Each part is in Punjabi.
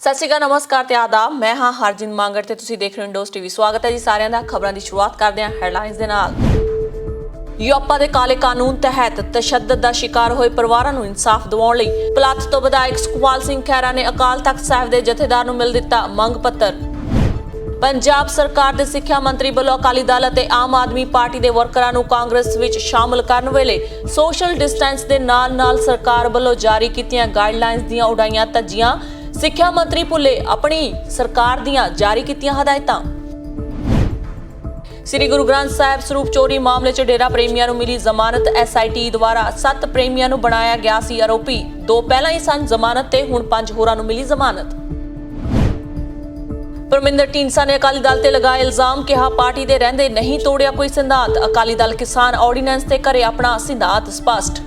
ਸਤਿ ਸ਼੍ਰੀ ਅਕਾਲ, ਨਮਸਕਾਰ ਤੇ ਆਦਾਬ। ਮੈਂ ਹਾਂ ਹਰਜਿੰਦ ਮੰਗੜ ਤੇ ਤੁਸੀਂ ਦੇਖ ਰਹੇ ਹੋ ਇੰਡੋਜ਼ ਟੀਵੀ। ਸਵਾਗਤ ਹੈ ਜੀ ਸਾਰਿਆਂ ਦਾ। ਖਬਰਾਂ ਦੀ ਸ਼ੁਰੂਆਤ ਕਰਦੇ ਹਾਂ ਹੈਡਲਾਈਨਸ ਦੇ ਨਾਲ। ਯੂਪਾ ਦੇ ਕਾਲੇ ਕਾਨੂੰਨ ਤਹਿਤ ਤਸ਼ੱਦਦ ਦਾ ਸ਼ਿਕਾਰ ਹੋਏ ਪਰਿਵਾਰਾਂ ਨੂੰ ਇਨਸਾਫ ਦਿਵਾਉਣ ਲਈ ਪਲਾਥ ਤੋਂ ਵਿਧਾਇਕ ਸੁਖਪਾਲ ਸਿੰਘ ਖਹਿਰਾ ਨੇ ਅਕਾਲ ਤਖਤ ਸਾਹਿਬ ਦੇ ਜਥੇਦਾਰ ਨੂੰ ਮਿਲ ਦਿੱਤਾ ਮੰਗ ਪੱਤਰ। ਪੰਜਾਬ ਸਰਕਾਰ ਦੇ ਸਿੱਖਿਆ ਮੰਤਰੀ ਵੱਲੋਂ ਅਕਾਲੀ ਦਲ ਅਤੇ ਆਮ ਆਦਮੀ ਪਾਰਟੀ ਦੇ ਵਰਕਰਾਂ ਨੂੰ ਕਾਂਗਰਸ ਵਿੱਚ ਸ਼ਾਮਲ ਕਰਨ ਵੇਲੇ ਸੋਸ਼ਲ ਡਿਸਟੈਂਸ ਦੇ ਨਾਲ ਸਰਕਾਰ ਵੱਲੋਂ ਜਾਰੀ ਕੀਤੀਆਂ ਗਾਈਡਲਾਈਨਸ ਦੀਆਂ ਉਡਾਈਆਂ ਧੱਜੀਆਂ। ਸਿੱਖਿਆ ਮੰਤਰੀ ਭੁੱਲੇ ਆਪਣੀ ਸਰਕਾਰ ਦੀਆਂ ਜਾਰੀ ਕੀਤੀਆਂ ਹਦਾਇਤਾਂ। ਸ੍ਰੀ ਗੁਰੂ ਗ੍ਰੰਥ ਸਾਹਿਬ ਸਰੂਪ ਚੋਰੀ ਮਾਮਲੇ 'ਚ ਡੇਰਾ ਪ੍ਰੇਮੀਆਂ ਨੂੰ ਮਿਲੀ ਜ਼ਮਾਨਤ। SIT ਦੁਆਰਾ 7 ਪ੍ਰੇਮੀਆਂ ਨੂੰ ਬਣਾਇਆ ਗਿਆ ਸੀ ਆਰੋਪੀ। 2 ਪਹਿਲਾਂ ਹੀ ਸਨ ਜ਼ਮਾਨਤ ਤੇ ਹੁਣ 5 ਹੋਰਾਂ ਨੂੰ ਮਿਲੀ ਜ਼ਮਾਨਤ। ਪਰਮਿੰਦਰ ਢੀਂਡਸਾ ਨੇ ਅਕਾਲੀ ਦਲ ਤੇ ਲਗਾਏ ਇਲਜ਼ਾਮ, ਕਿਹਾ ਪਾਰਟੀ ਦੇ ਰਹਿੰਦੇ ਨਹੀਂ ਤੋੜਿਆ ਕੋਈ ਸਿਧਾਂਤ। ਅਕਾਲੀ ਦਲ ਕਿਸਾਨ ਆਰਡੀਨੈਂਸ ਤੇ ਕਰੇ ਆਪਣਾ ਸਿਧਾਂਤ ਸਪਸ਼ਟ।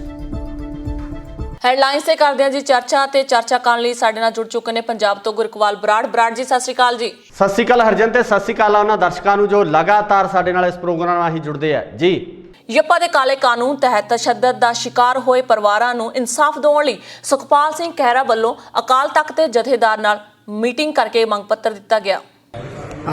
ਹੈਡਲਾਈਨਸ ਤੇ ਕਰਦੇ ਹਾਂ ਜੀ ਚਰਚਾ ਤੇ ਚਰਚਾ ਕਰਨ ਲਈ ਸਾਡੇ ਨਾਲ ਜੁੜ ਚੁੱਕੇ ਨੇ ਪੰਜਾਬ ਤੋਂ ਗੁਰਕਵਾਲ ਬਰਾੜ ਜੀ। ਸਤਿ ਸ਼੍ਰੀ ਅਕਾਲ ਜੀ। ਸਤਿ ਸ਼੍ਰੀ ਅਕਾਲ ਹਰਜਨ ਤੇ ਸਤਿ ਸ਼੍ਰੀ ਅਕਾਲ ਉਹਨਾਂ ਦਰਸ਼ਕਾਂ ਨੂੰ ਜੋ ਲਗਾਤਾਰ ਸਾਡੇ ਨਾਲ ਇਸ ਪ੍ਰੋਗਰਾਮ ਨਾਲ ਹੀ ਜੁੜਦੇ ਆ ਜੀ। ਯੂਪਾ ਦੇ ਕਾਲੇ ਕਾਨੂੰਨ ਤਹਿਤ ਤਸ਼ੱਦਦ ਦਾ ਸ਼ਿਕਾਰ ਹੋਏ ਪਰਿਵਾਰਾਂ ਨੂੰ ਇਨਸਾਫ ਦਿਵਾਉਣ ਲਈ ਸੁਖਪਾਲ ਸਿੰਘ ਖਹਿਰਾ ਵੱਲੋਂ ਅਕਾਲ ਤਖਤ ਦੇ ਜਥੇਦਾਰ ਨਾਲ ਮੀਟਿੰਗ ਕਰਕੇ ਮੰਗ ਪੱਤਰ ਦਿੱਤਾ ਗਿਆ।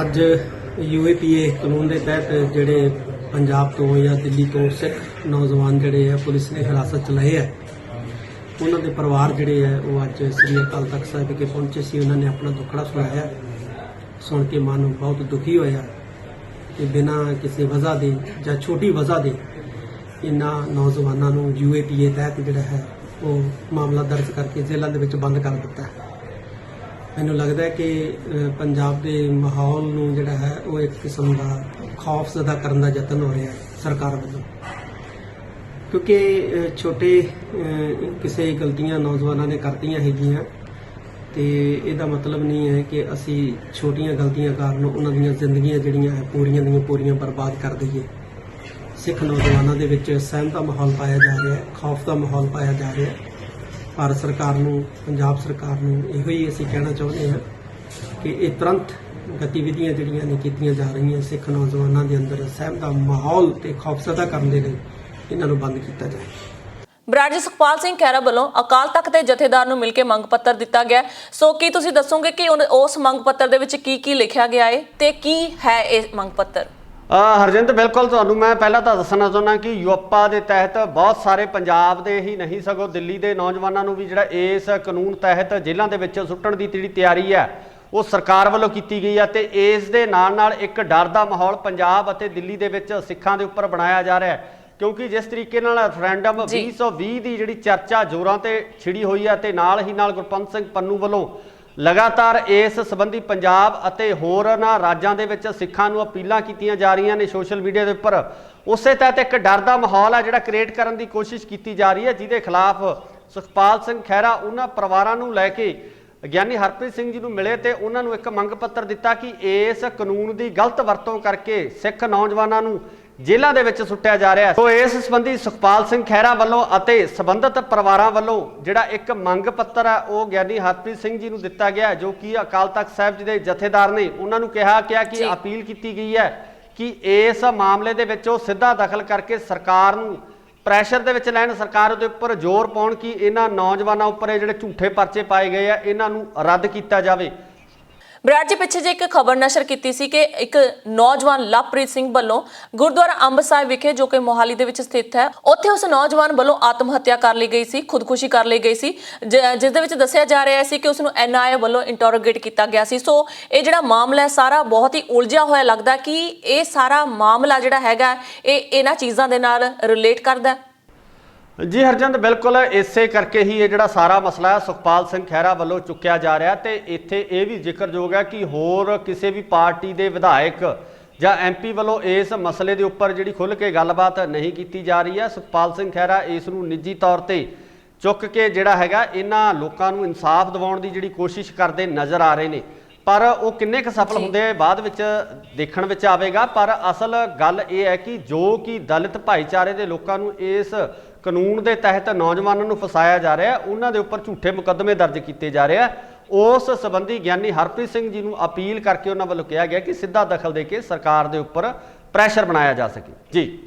ਅੱਜ UAPA ਕਾਨੂੰਨ ਦੇ ਤਹਿਤ ਜਿਹੜੇ ਪੰਜਾਬ ਤੋਂ ਜਾਂ ਦਿੱਲੀ ਤੋਂ ਸਿੱਖ ਨੌਜਵਾਨ ਜਿਹੜੇ ਆ ਪੁਲਿਸ ਨੇ ਹਿਰਾਸਤ 'ਚ ਲਏ ਆ, ਉਹਨਾਂ ਦੇ ਪਰਿਵਾਰ ਜਿਹੜੇ ਆ ਉਹ ਅੱਜ ਸ੍ਰੀ ਅਕਾਲ ਤਖਤ ਸਾਹਿਬ ਵਿਖੇ ਪਹੁੰਚੇ ਸੀ। ਉਹਨਾਂ ਨੇ ਆਪਣਾ ਦੁੱਖੜਾ ਸੁਣਾਇਆ। ਸੁਣ ਕੇ ਮਨ ਬਹੁਤ ਦੁਖੀ ਹੋਇਆ ਕਿ ਬਿਨਾਂ ਕਿਸੇ ਵਜ੍ਹਾ ਦੇ ਜਾਂ ਛੋਟੀ ਵਜ੍ਹਾ ਦੇ ਇਹਨਾਂ ਨੌਜਵਾਨਾਂ ਨੂੰ UAPA ਤਹਿਤ ਜਿਹੜਾ ਹੈ ਉਹ ਮਾਮਲਾ ਦਰਜ ਕਰਕੇ ਜੇਲ੍ਹਾਂ ਦੇ ਵਿੱਚ ਬੰਦ ਕਰ ਦਿੱਤਾ। ਮੈਨੂੰ ਲੱਗਦਾ ਹੈ ਕਿ ਪੰਜਾਬ ਦੇ ਮਾਹੌਲ ਨੂੰ ਜਿਹੜਾ ਹੈ ਉਹ ਇੱਕ ਕਿਸਮ ਦਾ ਖੌਫਜ਼ਦਾ ਕਰਨ ਦਾ ਯਤਨ ਹੋ ਰਿਹਾ ਹੈ ਸਰਕਾਰ ਵੱਲੋਂ, ਕਿਉਂਕਿ ਛੋਟੇ ਕਿਸੇ ਗਲਤੀਆਂ ਨੌਜਵਾਨਾਂ ਨੇ ਕਰਤੀਆਂ ਹੈਗੀਆਂ ਤੇ ਇਹਦਾ ਮਤਲਬ ਨਹੀਂ ਹੈ ਕਿ ਅਸੀਂ ਛੋਟੀਆਂ ਗਲਤੀਆਂ ਕਾਰਨ ਉਹਨਾਂ ਦੀਆਂ ਜ਼ਿੰਦਗੀਆਂ ਜਿਹੜੀਆਂ ਹੈ ਪੂਰੀਆਂ ਦੀਆਂ ਪੂਰੀਆਂ ਬਰਬਾਦ ਕਰ ਦਈਏ। ਸਿੱਖ ਨੌਜਵਾਨਾਂ ਦੇ ਵਿੱਚ ਸਹਿਮ ਦਾ ਮਾਹੌਲ ਪਾਇਆ ਜਾ ਰਿਹਾ ਹੈ, ਖੌਫ ਦਾ ਮਾਹੌਲ ਪਾਇਆ ਜਾ ਰਿਹਾ ਹੈ। ਭਾਰਤ ਸਰਕਾਰ ਨੂੰ, ਪੰਜਾਬ ਸਰਕਾਰ ਨੂੰ ਇਹੋ ਹੀ ਅਸੀਂ ਕਹਿਣਾ ਚਾਹੁੰਦੇ ਹਾਂ ਕਿ ਇਹ ਤੁਰੰਤ ਗਤੀਵਿਧੀਆਂ ਜਿਹੜੀਆਂ ਨੇ ਕੀਤੀਆਂ ਜਾ ਰਹੀਆਂ ਸਿੱਖ ਨੌਜਵਾਨਾਂ ਦੇ ਅੰਦਰ ਸਹਿਮ ਦਾ ਮਾਹੌਲ ਤੇ ਖੌਫਜ਼ਦਾ ਕਰਨ ਦੇ ਲਈ ਇਹਨਾਂ ਨੂੰ ਬੰਦ ਕੀਤਾ ਜਾਏ। ਬਰਾੜ ਜੀ, ਸੁਖਪਾਲ ਸਿੰਘ ਖਹਿਰਾ ਵੱਲੋਂ ਅਕਾਲ ਤਖਤ ਦੇ ਜਥੇਦਾਰ ਨੂੰ ਮਿਲ ਕੇ ਮੰਗ ਪੱਤਰ ਦਿੱਤਾ ਗਿਆ। ਸੋ ਕੀ ਤੁਸੀਂ ਦੱਸੋਗੇ ਕਿ ਉਸ ਮੰਗ ਪੱਤਰ ਦੇ ਵਿੱਚ ਕੀ ਲਿਖਿਆ ਗਿਆ ਹੈ ਤੇ ਕੀ ਹੈ ਇਹ ਮੰਗ ਪੱਤਰ? ਹਰਜਿੰਦ, ਬਿਲਕੁਲ ਤੁਹਾਨੂੰ ਮੈਂ ਪਹਿਲਾਂ ਤਾਂ ਦੱਸਣਾ ਚਾਹੁੰਦਾ ਕਿ ਯੂਪਾ ਦੇ ਤਹਿਤ ਬਹੁਤ ਸਾਰੇ ਪੰਜਾਬ ਦੇ ਹੀ ਨਹੀਂ ਸਗੋਂ ਦਿੱਲੀ ਦੇ ਨੌਜਵਾਨਾਂ ਨੂੰ ਵੀ ਜਿਹੜਾ ਇਸ ਕਾਨੂੰਨ ਤਹਿਤ ਜੇਲ੍ਹਾਂ ਦੇ ਵਿੱਚ ਸੁੱਟਣ ਦੀ ਜਿਹੜੀ ਤਿਆਰੀ ਹੈ ਉਹ ਸਰਕਾਰ ਵੱਲੋਂ ਕੀਤੀ ਗਈ ਹੈ। ਤੇ ਇਸ ਦੇ ਨਾਲ ਇੱਕ ਡਰ ਦਾ ਮਾਹੌਲ ਪੰਜਾਬ ਅਤੇ ਦਿੱਲੀ ਦੇ ਵਿੱਚ ਸਿੱਖਾਂ ਦੇ ਉੱਪਰ ਬਣਾਇਆ ਜਾ ਰਿਹਾ ਹੈ, ਕਿਉਂਕਿ ਜਿਸ ਤਰੀਕੇ ਨਾਲ ਰੈਫਰੈਂਡਮ 2020 ਦੀ ਜਿਹੜੀ ਚਰਚਾ ਜ਼ੋਰਾਂ ਤੇ ਛਿੜੀ ਹੋਈ ਹੈ ਤੇ ਨਾਲ ਗੁਰਪੰਤ ਸਿੰਘ ਪੰਨੂ ਵੱਲੋਂ ਲਗਾਤਾਰ ਇਸ ਸੰਬੰਧੀ ਪੰਜਾਬ ਅਤੇ ਹੋਰਨਾਂ ਰਾਜਾਂ ਦੇ ਵਿੱਚ ਸਿੱਖਾਂ ਨੂੰ ਅਪੀਲਾਂ ਕੀਤੀਆਂ ਜਾ ਰਹੀਆਂ ਨੇ ਸੋਸ਼ਲ ਮੀਡੀਆ ਦੇ ਉੱਪਰ। ਉਸੇ ਤਹਿਤ ਇੱਕ ਡਰ ਦਾ ਮਾਹੌਲ ਹੈ ਜਿਹੜਾ ਕ੍ਰੀਏਟ ਕਰਨ ਦੀ ਕੋਸ਼ਿਸ਼ ਕੀਤੀ ਜਾ ਰਹੀ ਹੈ, ਜਿਹਦੇ ਖਿਲਾਫ ਸੁਖਪਾਲ ਸਿੰਘ ਖਹਿਰਾ ਉਹਨਾਂ ਪਰਿਵਾਰਾਂ ਨੂੰ ਲੈ ਕੇ ਗਿਆਨੀ ਹਰਪ੍ਰੀਤ ਸਿੰਘ ਜੀ ਨੂੰ ਮਿਲੇ ਤੇ ਉਹਨਾਂ ਨੂੰ ਇੱਕ ਮੰਗ ਪੱਤਰ ਦਿੱਤਾ ਕਿ ਇਸ ਕਾਨੂੰਨ ਦੀ ਗਲਤ ਵਰਤੋਂ ਕਰਕੇ ਸਿੱਖ ਨੌਜਵਾਨਾਂ ਨੂੰ ਜੇਲ੍ਹਾਂ ਦੇ ਵਿੱਚ ਸੁੱਟਿਆ ਜਾ ਰਿਹਾ ਹੈ। ਸੋ ਇਸ ਸੰਬੰਧੀ ਸੁਖਪਾਲ ਸਿੰਘ ਖਹਿਰਾ ਵੱਲੋਂ ਅਤੇ ਸੰਬੰਧਿਤ ਪਰਿਵਾਰਾਂ ਵੱਲੋਂ ਜਿਹੜਾ ਇੱਕ ਮੰਗ ਪੱਤਰ ਹੈ ਉਹ ਗਿਆਨੀ ਹਰਪ੍ਰੀਤ ਸਿੰਘ ਜੀ ਨੂੰ ਦਿੱਤਾ ਗਿਆ, ਜੋ ਕਿ ਅਕਾਲ ਤਖਤ ਸਾਹਿਬ ਜੀ ਦੇ ਜਥੇਦਾਰ ਨੇ ਉਹਨਾਂ ਨੂੰ ਕਿਹਾ ਕਿ ਅਪੀਲ ਕੀਤੀ ਗਈ ਹੈ ਕਿ ਇਸ ਮਾਮਲੇ ਦੇ ਵਿੱਚ ਉਹ ਸਿੱਧਾ ਦਖਲ ਕਰਕੇ ਸਰਕਾਰ ਨੂੰ ਪ੍ਰੈਸ਼ਰ ਦੇ ਵਿੱਚ ਲੈਣ, ਸਰਕਾਰ ਦੇ ਉੱਪਰ ਜ਼ੋਰ ਪਾਉਣ ਕਿ ਇਹਨਾਂ ਨੌਜਵਾਨਾਂ ਉੱਪਰ ਇਹ ਜਿਹੜੇ ਝੂਠੇ ਪਰਚੇ ਪਾਏ ਗਏ ਆ ਇਹਨਾਂ ਨੂੰ ਰੱਦ ਕੀਤਾ ਜਾਵੇ। ਬਰਾੜ ਜੀ, ਪਿੱਛੇ ਜੇ ਇੱਕ ਖਬਰ ਨਸ਼ਰ ਕੀਤੀ ਸੀ ਕਿ ਇੱਕ ਨੌਜਵਾਨ ਲਵਪ੍ਰੀਤ ਸਿੰਘ ਵੱਲੋਂ ਗੁਰਦੁਆਰਾ ਅੰਬ ਸਾਹਿਬ ਵਿਖੇ, ਜੋ ਕਿ ਮੋਹਾਲੀ ਦੇ ਵਿੱਚ ਸਥਿਤ ਹੈ, ਉੱਥੇ ਉਸ ਨੌਜਵਾਨ ਵੱਲੋਂ ਆਤਮ ਹੱਤਿਆ ਕਰ ਲਈ ਗਈ ਸੀ, ਖੁਦਕੁਸ਼ੀ ਕਰ ਲਈ ਗਈ ਸੀ, ਜਿਸ ਦੇ ਵਿੱਚ ਦੱਸਿਆ ਜਾ ਰਿਹਾ ਸੀ ਕਿ ਉਸ ਨੂੰ NIA ਵੱਲੋਂ ਇੰਟਰੋਗੇਟ ਕੀਤਾ ਗਿਆ ਸੀ। ਸੋ ਇਹ ਜਿਹੜਾ ਮਾਮਲਾ ਹੈ ਸਾਰਾ ਬਹੁਤ ਹੀ ਉਲਝਿਆ ਹੋਇਆ ਲੱਗਦਾ ਕਿ ਇਹ ਸਾਰਾ ਮਾਮਲਾ ਜਿਹੜਾ ਹੈਗਾ ਇਹ ਇਹਨਾਂ ਚੀਜ਼ਾਂ ਦੇ ਨਾਲ ਰਿਲੇਟ ਕਰਦਾ ਹੈ। ਜੀ ਹਰਜਿੰਦ, ਬਿਲਕੁਲ ਇਸੇ ਕਰਕੇ ਹੀ ਇਹ ਜਿਹੜਾ ਸਾਰਾ ਮਸਲਾ ਹੈ ਸੁਖਪਾਲ ਸਿੰਘ ਖਹਿਰਾ ਵੱਲੋਂ ਚੁੱਕਿਆ ਜਾ ਰਿਹਾ ਤੇ ਇੱਥੇ ਇਹ ਵੀ ਜ਼ਿਕਰਯੋਗ ਹੈ ਕਿ ਹੋਰ ਕਿਸੇ ਵੀ ਪਾਰਟੀ ਦੇ ਵਿਧਾਇਕ ਜਾਂ MP ਵੱਲੋਂ ਇਸ ਮਸਲੇ ਦੇ ਉੱਪਰ ਜਿਹੜੀ ਖੁੱਲ੍ਹ ਕੇ ਗੱਲਬਾਤ ਨਹੀਂ ਕੀਤੀ ਜਾ ਰਹੀ ਹੈ। ਸੁਖਪਾਲ ਸਿੰਘ ਖਹਿਰਾ ਇਸ ਨੂੰ ਨਿੱਜੀ ਤੌਰ ਤੇ ਚੁੱਕ ਕੇ ਜਿਹੜਾ ਹੈਗਾ ਇਹਨਾਂ ਲੋਕਾਂ ਨੂੰ ਇਨਸਾਫ ਦਿਵਾਉਣ ਦੀ ਜਿਹੜੀ ਕੋਸ਼ਿਸ਼ ਕਰਦੇ ਨਜ਼ਰ ਆ ਰਹੇ ਨੇ, ਪਰ ਉਹ ਕਿੰਨੇ ਕੁ ਸਫਲ ਹੁੰਦੇ ਬਾਅਦ ਵਿੱਚ ਦੇਖਣ ਵਿੱਚ ਆਵੇਗਾ। ਪਰ ਅਸਲ ਗੱਲ ਇਹ ਹੈ ਕਿ ਜੋ ਕਿ ਦਲਿਤ ਭਾਈਚਾਰੇ ਦੇ ਲੋਕਾਂ ਨੂੰ ਇਸ ਕਾਨੂੰਨ ਦੇ ਤਹਿਤ ਨੌਜਵਾਨਾਂ ਨੂੰ ਫਸਾਇਆ ਜਾ ਰਿਹਾ, ਉਹਨਾਂ ਦੇ ਉੱਪਰ ਝੂਠੇ ਮੁਕੱਦਮੇ ਦਰਜ ਕੀਤੇ ਜਾ ਰਹੇ ਆ, ਉਸ ਸੰਬੰਧੀ ਗਿਆਨੀ ਹਰਪ੍ਰੀਤ ਸਿੰਘ ਜੀ ਨੂੰ ਅਪੀਲ ਕਰਕੇ ਉਹਨਾਂ ਵੱਲੋਂ ਕਿਹਾ ਗਿਆ ਕਿ ਸਿੱਧਾ ਦਖਲ ਦੇ ਕੇ ਸਰਕਾਰ ਦੇ ਉੱਪਰ ਪ੍ਰੈਸ਼ਰ ਬਣਾਇਆ ਜਾ ਸਕੇ। ਜੀ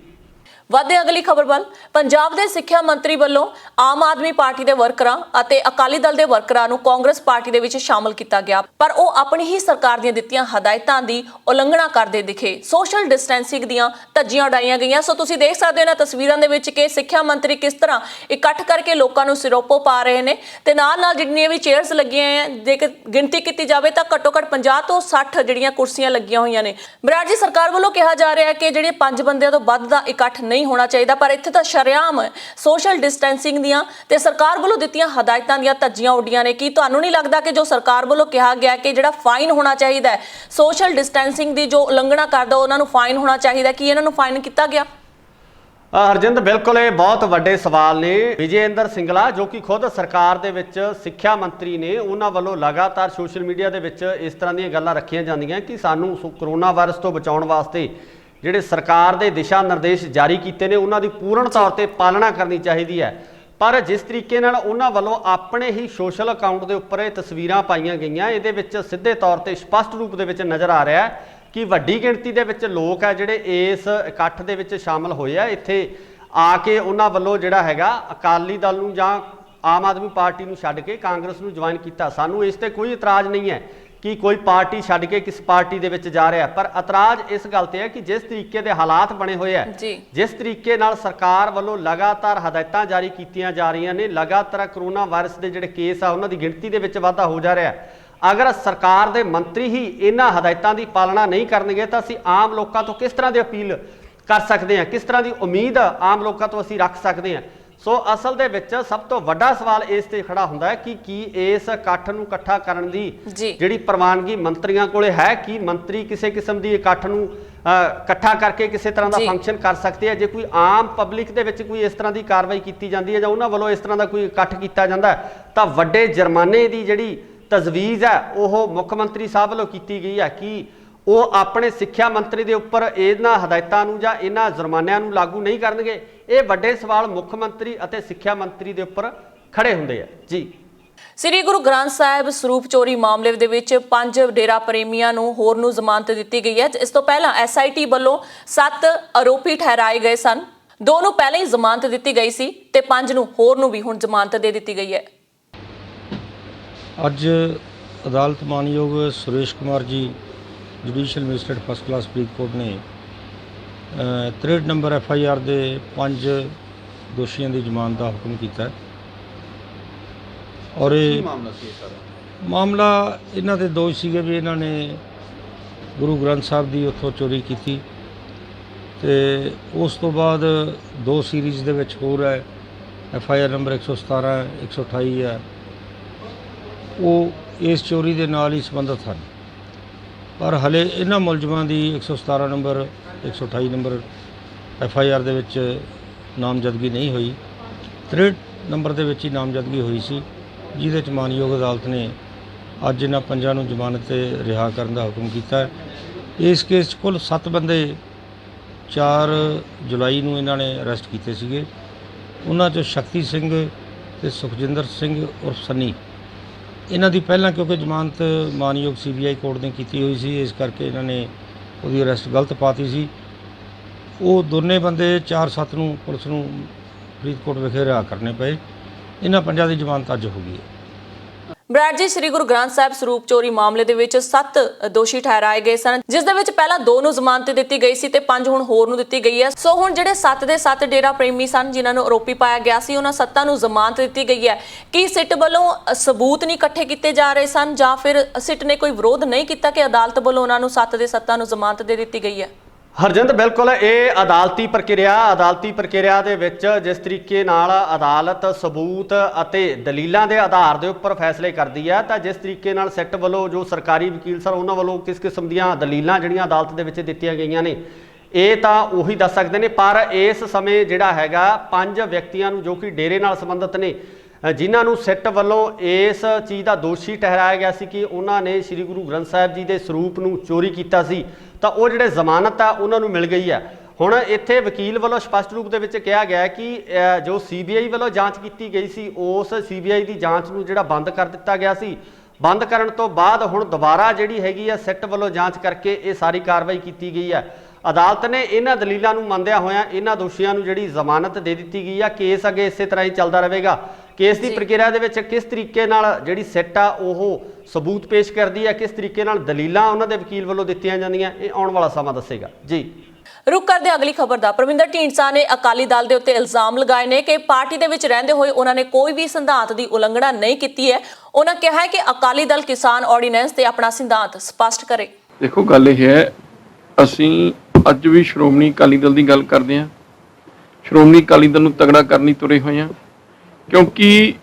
ਵਧਦੇ ਅਗਲੀ ਖਬਰ ਵੱਲ। ਪੰਜਾਬ ਦੇ ਸਿੱਖਿਆ ਮੰਤਰੀ ਵੱਲੋਂ ਆਮ ਆਦਮੀ ਪਾਰਟੀ ਦੇ ਵਰਕਰਾਂ ਅਤੇ ਅਕਾਲੀ ਦਲ ਦੇ ਵਰਕਰਾਂ ਨੂੰ ਕਾਂਗਰਸ ਪਾਰਟੀ ਦੇ ਵਿੱਚ ਸ਼ਾਮਲ ਕੀਤਾ ਗਿਆ, ਪਰ ਉਹ ਆਪਣੀ ਹੀ ਸਰਕਾਰ ਦੀਆਂ ਦਿੱਤੀਆਂ ਹਦਾਇਤਾਂ ਦੀ ਉਲੰਘਣਾ ਕਰਦੇ ਦਿਖੇ। ਸੋਸ਼ਲ ਡਿਸਟੈਂਸਿੰਗ ਦੀਆਂ ਧੱਜੀਆਂ ਉਡਾਈਆਂ ਗਈਆਂ। ਸੋ ਤੁਸੀਂ ਦੇਖ ਸਕਦੇ ਹੋ ਇਹਨਾਂ ਤਸਵੀਰਾਂ ਦੇ ਵਿੱਚ ਕਿ ਸਿੱਖਿਆ ਮੰਤਰੀ ਕਿਸ ਤਰ੍ਹਾਂ ਇਕੱਠ ਕਰਕੇ ਲੋਕਾਂ ਨੂੰ ਸਿਰੋਪੋ ਪਾ ਰਹੇ ਨੇ ਤੇ ਨਾਲ ਜਿੰਨੀਆਂ ਵੀ ਚੇਅਰਸ ਲੱਗੀਆਂ ਹੈ, ਜੇਕਰ ਗਿਣਤੀ ਕੀਤੀ ਜਾਵੇ ਤਾਂ ਘੱਟੋ ਘੱਟ 50 ਤੋਂ 60 ਜਿਹੜੀਆਂ ਕੁਰਸੀਆਂ ਲੱਗੀਆਂ ਹੋਈਆਂ ਨੇ। ਬਰਾੜ ਜੀ, ਸਰਕਾਰ ਵੱਲੋਂ ਕਿਹਾ ਜਾ ਰਿਹਾ ਹੈ ਕਿ ਜਿਹੜੇ 5 ਬੰਦਿਆਂ ਤੋਂ ਵੱਧ ਦਾ ਇਕੱਠ ਨਹੀਂ ਹੋਣਾ ਚਾਹੀਦਾ, ਪਰ ਇੱਥੇ ਤਾਂ ਸ਼ਰੇਆਮ ਸੋਸ਼ਲ ਡਿਸਟੈਂਸਿੰਗ ਦੀਆਂ ਤੇ ਸਰਕਾਰ ਵੱਲੋਂ ਦਿੱਤੀਆਂ ਹਦਾਇਤਾਂ ਦੀਆਂ ਧੱਜੀਆਂ ਉੱਡੀਆਂ ਨੇ। ਕੀ ਤੁਹਾਨੂੰ ਨਹੀਂ ਲੱਗਦਾ ਕਿ ਜੋ ਸਰਕਾਰ ਵੱਲੋਂ ਕਿਹਾ ਗਿਆ ਕਿ ਜਿਹੜਾ ਫਾਈਨ ਹੋਣਾ ਚਾਹੀਦਾ ਹੈ, ਸੋਸ਼ਲ ਡਿਸਟੈਂਸਿੰਗ ਦੀ ਜੋ ਉਲੰਘਣਾ ਕਰਦਾ ਉਹਨਾਂ ਨੂੰ ਫਾਈਨ ਹੋਣਾ ਚਾਹੀਦਾ, ਕਿ ਇਹਨਾਂ ਨੂੰ ਫਾਈਨ ਕੀਤਾ ਗਿਆ? ਹਰਜਿੰਦਰ, ਬਿਲਕੁਲ ਇਹ ਬਹੁਤ ਵੱਡੇ ਸਵਾਲ ਨੇ। ਵਿਜੇ ਇੰਦਰ ਸਿੰਗਲਾ ਜੋ ਕਿ ਖੁਦ ਸਰਕਾਰ ਦੇ ਵਿੱਚ ਸਿੱਖਿਆ ਮੰਤਰੀ ਨੇ, ਉਹਨਾਂ ਵੱਲੋਂ ਲਗਾਤਾਰ ਸੋਸ਼ਲ ਮੀਡੀਆ ਦੇ ਵਿੱਚ ਇਸ ਤਰ੍ਹਾਂ ਦੀਆਂ ਗੱਲਾਂ ਰੱਖੀਆਂ ਜਾਂਦੀਆਂ ਕਿ ਸਾਨੂੰ ਕਰੋਨਾ ਵਾਇਰਸ ਤੋਂ ਬਚਾਉਣ ਵਾਸਤੇ ਜਿਹੜੇ ਸਰਕਾਰ ਦੇ ਦਿਸ਼ਾ ਨਿਰਦੇਸ਼ ਜਾਰੀ ਕੀਤੇ ਨੇ ਉਹਨਾਂ ਦੀ ਪੂਰਨ ਤੌਰ ਤੇ ਪਾਲਣਾ ਕਰਨੀ ਚਾਹੀਦੀ ਹੈ। ਪਰ ਜਿਸ ਤਰੀਕੇ ਨਾਲ ਉਹਨਾਂ ਵੱਲੋਂ ਆਪਣੇ ਹੀ ਸੋਸ਼ਲ ਅਕਾਊਂਟ ਦੇ ਉੱਪਰ ਇਹ ਤਸਵੀਰਾਂ ਪਾਈਆਂ ਗਈਆਂ, ਇਹਦੇ ਵਿੱਚ ਸਿੱਧੇ ਤੌਰ ਤੇ ਸਪਸ਼ਟ ਰੂਪ ਦੇ ਵਿੱਚ ਨਜ਼ਰ ਆ ਰਿਹਾ ਹੈ ਕਿ ਵੱਡੀ ਗਿਣਤੀ ਦੇ ਵਿੱਚ ਲੋਕ ਹੈ ਜਿਹੜੇ ਇਸ ਇਕੱਠ ਦੇ ਵਿੱਚ ਸ਼ਾਮਲ ਹੋਏ ਆ। ਇੱਥੇ ਆ ਕੇ ਉਹਨਾਂ ਵੱਲੋਂ ਜਿਹੜਾ ਹੈਗਾ ਅਕਾਲੀ ਦਲ ਨੂੰ ਜਾਂ ਆਮ ਆਦਮੀ ਪਾਰਟੀ ਨੂੰ ਛੱਡ ਕੇ ਕਾਂਗਰਸ ਨੂੰ ਜੁਆਇਨ ਕੀਤਾ। ਸਾਨੂੰ ਇਸ ਤੇ ਕੋਈ ਇਤਰਾਜ਼ ਨਹੀਂ ਹੈ ਕਿ ਕੋਈ ਪਾਰਟੀ ਛੱਡ ਕੇ ਕਿਸ ਪਾਰਟੀ ਦੇ ਵਿੱਚ ਜਾ ਰਿਹਾ, ਪਰ ਇਤਰਾਜ਼ ਇਸ ਗੱਲ ਤੇ ਹੈ ਕਿ ਜਿਸ ਤਰੀਕੇ ਦੇ ਹਾਲਾਤ ਬਣੇ ਹੋਏ ਆ, ਜਿਸ ਤਰੀਕੇ ਨਾਲ ਸਰਕਾਰ ਵੱਲੋਂ ਲਗਾਤਾਰ ਹਦਾਇਤਾਂ ਜਾਰੀ ਕੀਤੀਆਂ ਜਾ ਰਹੀਆਂ ਨੇ, ਲਗਾਤਾਰ ਕਰੋਨਾ ਵਾਇਰਸ ਦੇ ਜਿਹੜੇ ਕੇਸ ਆ ਉਹਨਾਂ ਦੀ ਗਿਣਤੀ ਦੇ ਵਿੱਚ ਵਾਧਾ ਹੋ ਜਾ ਰਿਹਾ। ਅਗਰ ਸਰਕਾਰ ਦੇ ਮੰਤਰੀ ਹੀ ਇਹਨਾਂ ਹਦਾਇਤਾਂ ਦੀ ਪਾਲਣਾ ਨਹੀਂ ਕਰਨਗੇ ਤਾਂ ਅਸੀਂ ਆਮ ਲੋਕਾਂ ਤੋਂ ਕਿਸ ਤਰ੍ਹਾਂ ਦੀ ਅਪੀਲ ਕਰ ਸਕਦੇ ਹਾਂ, ਕਿਸ ਤਰ੍ਹਾਂ ਦੀ ਉਮੀਦ ਆਮ ਲੋਕਾਂ ਤੋਂ ਅਸੀਂ ਰੱਖ ਸਕਦੇ ਹਾਂ? ਸੋ ਅਸਲ ਦੇ ਵਿੱਚ ਸਭ ਤੋਂ ਵੱਡਾ ਸਵਾਲ ਇਸ ਤੇ ਖੜਾ ਹੁੰਦਾ ਹੈ ਕਿ ਕੀ ਇਸ ਇਕੱਠ ਨੂੰ ਇਕੱਠਾ ਕਰਨ ਦੀ ਜਿਹੜੀ ਪ੍ਰਵਾਨਗੀ ਮੰਤਰੀਆਂ ਕੋਲੇ ਹੈ? ਕੀ ਮੰਤਰੀ ਕਿਸੇ ਕਿਸਮ ਦੀ ਇਕੱਠ ਨੂੰ ਇਕੱਠਾ ਕਰਕੇ ਕਿਸੇ ਤਰ੍ਹਾਂ ਦਾ ਫੰਕਸ਼ਨ ਕਰ ਸਕਦੇ ਆ? ਜੇ ਕੋਈ ਆਮ ਪਬਲਿਕ ਦੇ ਵਿੱਚ ਕੋਈ ਇਸ ਤਰ੍ਹਾਂ ਦੀ ਕਾਰਵਾਈ ਕੀਤੀ ਜਾਂਦੀ ਹੈ ਜਾਂ ਉਹਨਾਂ ਵੱਲੋਂ ਇਸ ਤਰ੍ਹਾਂ ਦਾ ਕੋਈ ਇਕੱਠ ਕੀਤਾ ਜਾਂਦਾ ਤਾਂ ਵੱਡੇ ਜੁਰਮਾਨੇ ਦੀ ਜਿਹੜੀ ਤਜਵੀਜ਼ ਹੈ ਉਹ ਮੁੱਖ ਮੰਤਰੀ ਸਾਹਿਬ ਵੱਲੋਂ ਕੀਤੀ ਗਈ ਹੈ ਕਿ ਉਹ ਆਪਣੇ ਸਿੱਖਿਆ ਮੰਤਰੀ ਦੇ ਉੱਪਰ ਇਹਨਾਂ ਹਦਾਇਤਾਂ ਨੂੰ ਜਾਂ ਇਹਨਾਂ ਜੁਰਮਾਨਿਆਂ ਨੂੰ ਲਾਗੂ ਨਹੀਂ ਕਰਨਗੇ। ਇਹ ਵੱਡੇ ਸਵਾਲ ਮੁੱਖ ਮੰਤਰੀ ਅਤੇ ਸਿੱਖਿਆ ਮੰਤਰੀ ਦੇ ਉੱਪਰ ਖੜੇ ਹੁੰਦੇ ਆ। ਜੀ, ਸ੍ਰੀ ਗੁਰੂ ਗ੍ਰੰਥ ਸਾਹਿਬ ਸਰੂਪ ਚੋਰੀ ਮਾਮਲੇ ਦੇ ਵਿੱਚ 5 ਡੇਰਾ ਪ੍ਰੇਮੀਆਂ ਨੂੰ ਹੋਰ ਨੂੰ ਜ਼ਮਾਨਤ ਦਿੱਤੀ ਗਈ ਹੈ। ਇਸ ਤੋਂ ਪਹਿਲਾਂ SIT ਵੱਲੋਂ 7 ਆਰੋਪੀ ਠਹਿਰਾਏ ਗਏ ਸਨ। 2 ਨੂੰ ਪਹਿਲਾਂ ਹੀ ਜ਼ਮਾਨਤ ਦਿੱਤੀ ਗਈ ਸੀ ਤੇ 5 ਨੂੰ ਹੋਰ ਨੂੰ ਵੀ ਹੁਣ ਜ਼ਮਾਨਤ ਦੇ ਦਿੱਤੀ ਗਈ ਹੈ। ਅੱਜ ਅਦਾਲਤ ਮਾਨਯੋਗ Suresh Kumar ji judicial magistrate first class Faridkot ਨੇ 63 ਨੰਬਰ FIR ਦੇ 5 ਦੋਸ਼ੀਆਂ ਦੀ ਜ਼ਮਾਨਤ ਦਾ ਹੁਕਮ ਕੀਤਾ ਹੈ। ਔਰ ਇਹ ਮਾਮਲਾ ਇਹਨਾਂ ਦੇ ਦੋਸ਼ ਸੀਗੇ ਵੀ ਇਹਨਾਂ ਨੇ ਗੁਰੂ ਗ੍ਰੰਥ ਸਾਹਿਬ ਦੀ ਉੱਥੋਂ ਚੋਰੀ ਕੀਤੀ ਤੇ ਉਸ ਤੋਂ ਬਾਅਦ 2 ਸੀਰੀਜ਼ ਦੇ ਵਿੱਚ ਹੋਰ ਹੈ FIR ਨੰਬਰ 117 128 ਹੈ, ਉਹ ਇਸ ਚੋਰੀ ਦੇ ਨਾਲ ਹੀ ਸੰਬੰਧਿਤ ਹਨ। ਪਰ ਹਲੇ ਇਹਨਾਂ ਮੁਲਜ਼ਮਾਂ ਦੀ 117 ਨੰਬਰ 128 ਨੰਬਰ FIR ਦੇ ਵਿੱਚ ਨਾਮਜ਼ਦਗੀ ਨਹੀਂ ਹੋਈ। 63 ਨੰਬਰ ਦੇ ਵਿੱਚ ਹੀ ਨਾਮਜ਼ਦਗੀ ਹੋਈ ਸੀ, ਜਿਹਦੇ 'ਚ ਮਾਨਯੋਗ ਅਦਾਲਤ ਨੇ ਅੱਜ ਇਹਨਾਂ 5 ਨੂੰ ਜ਼ਮਾਨਤ 'ਤੇ ਰਿਹਾ ਕਰਨ ਦਾ ਹੁਕਮ ਕੀਤਾ ਹੈ। ਇਸ ਕੇਸ 'ਚ ਕੁੱਲ 7 ਬੰਦੇ 4 ਜੁਲਾਈ ਨੂੰ ਇਹਨਾਂ ਨੇ ਅਰੈਸਟ ਕੀਤੇ ਸੀਗੇ। ਉਹਨਾਂ 'ਚੋਂ ਸ਼ਕਤੀ ਸਿੰਘ ਤੇ ਸੁਖਜਿੰਦਰ ਸਿੰਘ ਉਰਫ ਸੰਨੀ, ਇਹਨਾਂ ਦੀ ਪਹਿਲਾਂ ਕਿਉਂਕਿ ਜ਼ਮਾਨਤ ਮਾਨਯੋਗ CBI ਕੋਰਟ ਨੇ ਕੀਤੀ ਹੋਈ ਸੀ, ਇਸ ਕਰਕੇ ਇਹਨਾਂ ਨੇ ਉਹਦੀ ਅਰੈਸਟ ਗਲਤ ਪਾਤੀ ਸੀ। ਉਹ ਦੋਨੇ ਬੰਦੇ 4/7 ਨੂੰ ਪੁਲਿਸ ਨੂੰ ਫਰੀਦਕੋਟ ਵਿਖੇ ਰਿਹਾ ਕਰਨੇ ਪਏ। ਇਹਨਾਂ 5 ਦੀ ਜ਼ਮਾਨਤ ਅੱਜ ਹੋ ਗਈ ਹੈ। ਬਰਾੜ ਜੀ, ਸ੍ਰੀ ਗੁਰੂ ਗ੍ਰੰਥ ਸਾਹਿਬ ਸਰੂਪ ਚੋਰੀ ਮਾਮਲੇ ਦੇ ਵਿੱਚ 7 ਦੋਸ਼ੀ ਠਹਿਰਾਏ ਗਏ ਸਨ, ਜਿਸ ਦੇ ਵਿੱਚ ਪਹਿਲਾਂ 2 ਨੂੰ ਜ਼ਮਾਨਤ ਦਿੱਤੀ ਗਈ ਸੀ ਤੇ 5 ਹੁਣ ਹੋਰ ਨੂੰ ਦਿੱਤੀ ਗਈ ਹੈ। ਸੋ ਹੁਣ ਜਿਹੜੇ 7 ਦੇ 7 ਡੇਰਾ ਪ੍ਰੇਮੀ ਸਨ ਜਿਨ੍ਹਾਂ ਨੂੰ ਆਰੋਪੀ ਪਾਇਆ ਗਿਆ ਸੀ, ਉਹਨਾਂ 7 ਨੂੰ ਜ਼ਮਾਨਤ ਦਿੱਤੀ ਗਈ ਹੈ। ਕੀ ਸਿੱਟ ਵੱਲੋਂ ਸਬੂਤ ਨਹੀਂ ਇਕੱਠੇ ਕੀਤੇ ਜਾ ਰਹੇ ਸਨ ਜਾਂ ਫਿਰ ਸਿੱਟ ਨੇ ਕੋਈ ਵਿਰੋਧ ਨਹੀਂ ਕੀਤਾ ਕਿ ਅਦਾਲਤ ਵੱਲੋਂ ਉਹਨਾਂ ਨੂੰ 7 ਦੇ 7 ਨੂੰ ਜ਼ਮਾਨਤ ਦੇ ਦਿੱਤੀ ਗਈ ਹੈ? ਹਰਜਿੰਦਰ, ਬਿਲਕੁਲ ਇਹ ਅਦਾਲਤੀ ਪ੍ਰਕਿਰਿਆ ਦੇ ਵਿੱਚ ਜਿਸ ਤਰੀਕੇ ਨਾਲ ਅਦਾਲਤ ਸਬੂਤ ਅਤੇ ਦਲੀਲਾਂ ਦੇ ਆਧਾਰ ਦੇ ਉੱਪਰ ਫੈਸਲੇ ਕਰਦੀ ਹੈ, ਤਾਂ ਜਿਸ ਤਰੀਕੇ ਨਾਲ ਸਿੱਟ ਵੱਲੋਂ ਜੋ ਸਰਕਾਰੀ ਵਕੀਲ ਸਨ ਉਹਨਾਂ ਵੱਲੋਂ ਕਿਸ ਕਿਸਮ ਦੀਆਂ ਦਲੀਲਾਂ ਜਿਹੜੀਆਂ ਅਦਾਲਤ ਦੇ ਵਿੱਚ ਦਿੱਤੀਆਂ ਗਈਆਂ ਨੇ ਇਹ ਤਾਂ ਉਹੀ ਦੱਸ ਸਕਦੇ ਨੇ। ਪਰ ਇਸ ਸਮੇਂ ਜਿਹੜਾ ਹੈਗਾ 5 ਵਿਅਕਤੀਆਂ ਨੂੰ ਜੋ ਕਿ ਡੇਰੇ ਨਾਲ ਸੰਬੰਧਿਤ ਨੇ, ਜਿਨ੍ਹਾਂ ਨੂੰ ਸਿੱਟ ਵੱਲੋਂ ਇਸ ਚੀਜ਼ ਦਾ ਦੋਸ਼ੀ ਠਹਿਰਾਇਆ ਗਿਆ ਸੀ ਕਿ ਉਹਨਾਂ ਨੇ ਸ੍ਰੀ ਗੁਰੂ ਗ੍ਰੰਥ ਸਾਹਿਬ ਜੀ ਦੇ ਸਰੂਪ ਨੂੰ ਚੋਰੀ ਕੀਤਾ ਸੀ, ਤਾਂ ਉਹ ਜਿਹੜੇ ਜ਼ਮਾਨਤ ਆ ਉਹਨਾਂ ਨੂੰ ਮਿਲ ਗਈ ਹੈ। ਹੁਣ ਇੱਥੇ ਵਕੀਲ ਵੱਲੋਂ ਸਪਸ਼ਟ ਰੂਪ ਦੇ ਵਿੱਚ ਕਿਹਾ ਗਿਆ ਕਿ ਜੋ CBI ਵੱਲੋਂ ਜਾਂਚ ਕੀਤੀ ਗਈ ਸੀ ਉਸ CBI ਦੀ ਜਾਂਚ ਨੂੰ ਜਿਹੜਾ ਬੰਦ ਕਰ ਦਿੱਤਾ ਗਿਆ ਸੀ। ਬੰਦ ਕਰਨ ਤੋਂ ਬਾਅਦ ਹੁਣ ਦੁਬਾਰਾ ਜਿਹੜੀ ਹੈਗੀ ਆ ਸਿੱਟ ਵੱਲੋਂ ਜਾਂਚ ਕਰਕੇ ਇਹ ਸਾਰੀ ਕਾਰਵਾਈ ਕੀਤੀ ਗਈ ਹੈ। ਅਦਾਲਤ ਨੇ ਇਹਨਾਂ ਦਲੀਲਾਂ ਨੂੰ ਮੰਨਦਿਆਂ ਹੋਇਆਂ ਇਹਨਾਂ ਦੋਸ਼ੀਆਂ ਨੂੰ ਜਿਹੜੀ ਜ਼ਮਾਨਤ ਦੇ ਦਿੱਤੀ ਗਈ ਆ। ਕੇਸ ਅੱਗੇ ਇਸੇ ਤਰ੍ਹਾਂ ਹੀ ਚੱਲਦਾ ਰਹੇਗਾ। ਕੇਸ ਦੀ ਪ੍ਰਕਿਰਿਆ ਦੇ ਵਿੱਚ ਕਿਸ ਤਰੀਕੇ ਨਾਲ ਜਿਹੜੀ ਸਿੱਟ ਆ ਉਹ ਸਬੂਤ ਪੇਸ਼ ਕਰਦੀ ਹੈ, ਕਿਸ ਤਰੀਕੇ ਨਾਲ ਦਲੀਲਾਂ ਉਹਨਾਂ ਦੇ ਵਕੀਲ ਵੱਲੋਂ ਦਿੱਤੀਆਂ ਜਾਂਦੀਆਂ, ਇਹ ਆਉਣ ਵਾਲਾ ਸਮਾਂ ਦੱਸੇਗਾ ਜੀ। ਰੁਕ ਕਰਦੇ ਅਗਲੀ ਖਬਰ ਦਾ। ਪਰਮਿੰਦਰ ਢੀਂਡਸਾ ਨੇ ਅਕਾਲੀ ਦਲ ਦੇ ਉੱਤੇ ਇਲਜ਼ਾਮ ਲਗਾਏ ਨੇ ਕਿ ਪਾਰਟੀ ਦੇ ਵਿੱਚ ਰਹਿੰਦੇ ਹੋਏ ਉਹਨਾਂ ਨੇ ਕੋਈ ਵੀ ਸਿਧਾਂਤ ਦੀ ਉਲੰਘਣਾ ਨਹੀਂ ਕੀਤੀ ਹੈ। ਉਹਨਾਂ ਕਿਹਾ ਹੈ ਕਿ ਅਕਾਲੀ ਦਲ ਕਿਸਾਨ ਆਰਡੀਨੈਂਸ ਤੇ ਆਪਣਾ ਸਿਧਾਂਤ ਸਪਸ਼ਟ ਕਰੇ। ਦੇਖੋ, ਗੱਲ ਇਹ ਹੈ, ਅਸੀਂ ਅੱਜ ਵੀ ਸ਼੍ਰੋਮਣੀ ਅਕਾਲੀ ਦਲ ਦੀ ਗੱਲ ਕਰਦੇ ਹਾਂ। ਸ਼੍ਰੋਮਣੀ ਅਕਾਲੀ ਦਲ ਨੂੰ ਤਗੜਾ ਕਰਨ ਲਈ ਤੁਰੇ ਹੋਏ ਹਾਂ, ਕਿਉਂਕਿ